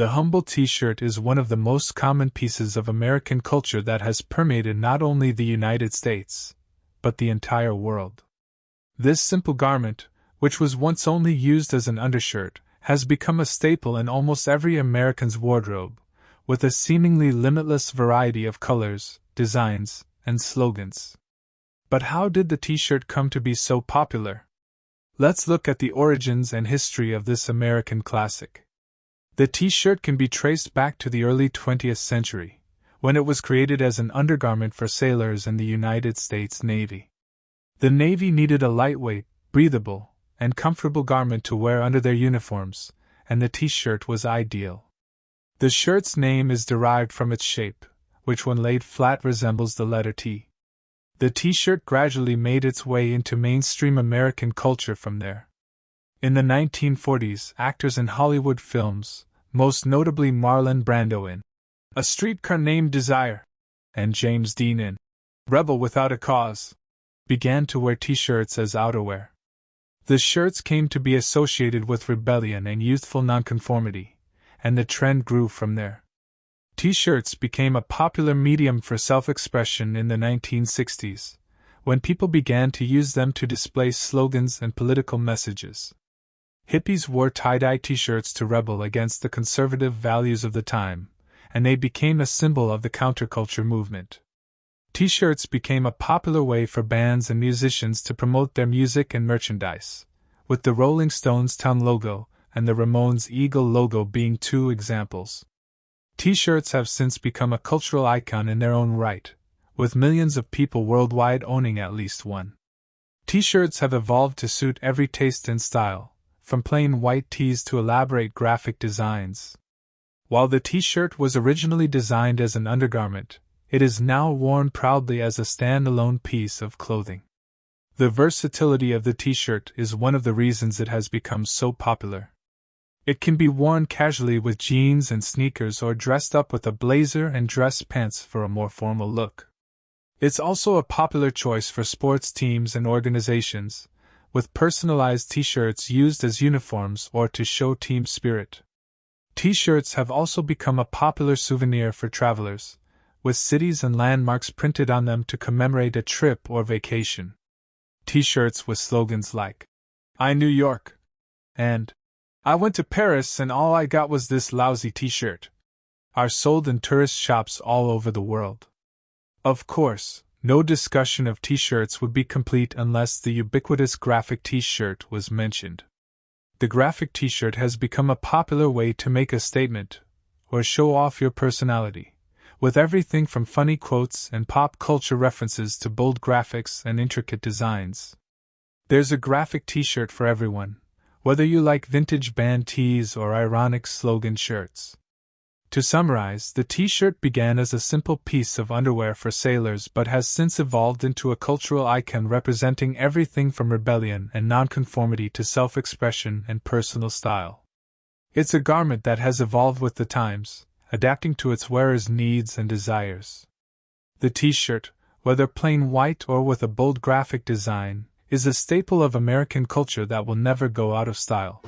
The humble t-shirt is one of the most common pieces of American culture that has permeated not only the United States, but the entire world. This simple garment, which was once only used as an undershirt, has become a staple in almost every American's wardrobe, with a seemingly limitless variety of colors, designs, and slogans. But how did the t-shirt come to be so popular? Let's look at the origins and history of this American classic. The t-shirt can be traced back to the early 20th century, when it was created as an undergarment for sailors in the United States Navy. The Navy needed a lightweight, breathable, and comfortable garment to wear under their uniforms, and the t-shirt was ideal. The shirt's name is derived from its shape, which when laid flat resembles the letter T. The t-shirt gradually made its way into mainstream American culture from there. In the 1940s, actors in Hollywood films, most notably Marlon Brando in A Streetcar Named Desire, and James Dean in Rebel Without a Cause, began to wear t-shirts as outerwear. The shirts came to be associated with rebellion and youthful nonconformity, and the trend grew from there. T-shirts became a popular medium for self-expression in the 1960s, when people began to use them to display slogans and political messages. Hippies wore tie-dye t-shirts to rebel against the conservative values of the time, and they became a symbol of the counterculture movement. T-shirts became a popular way for bands and musicians to promote their music and merchandise, with the Rolling Stones town logo and the Ramones eagle logo being two examples. T-shirts have since become a cultural icon in their own right, with millions of people worldwide owning at least one. T-shirts have evolved to suit every taste and style, from plain white tees to elaborate graphic designs. While the t-shirt was originally designed as an undergarment, it is now worn proudly as a stand-alone piece of clothing. The versatility of the t-shirt is one of the reasons it has become so popular. It can be worn casually with jeans and sneakers or dressed up with a blazer and dress pants for a more formal look. It's also a popular choice for sports teams and organizations, with personalized t-shirts used as uniforms or to show team spirit. T-shirts have also become a popular souvenir for travelers, with cities and landmarks printed on them to commemorate a trip or vacation. T-shirts with slogans like, "I New York," and "I went to Paris and all I got was this lousy t-shirt," are sold in tourist shops all over the world. Of course, no discussion of t-shirts would be complete unless the ubiquitous graphic t-shirt was mentioned. The graphic t-shirt has become a popular way to make a statement, or show off your personality, with everything from funny quotes and pop culture references to bold graphics and intricate designs. There's a graphic t-shirt for everyone, whether you like vintage band tees or ironic slogan shirts. To summarize, the t-shirt began as a simple piece of underwear for sailors but has since evolved into a cultural icon representing everything from rebellion and nonconformity to self-expression and personal style. It's a garment that has evolved with the times, adapting to its wearer's needs and desires. The t-shirt, whether plain white or with a bold graphic design, is a staple of American culture that will never go out of style.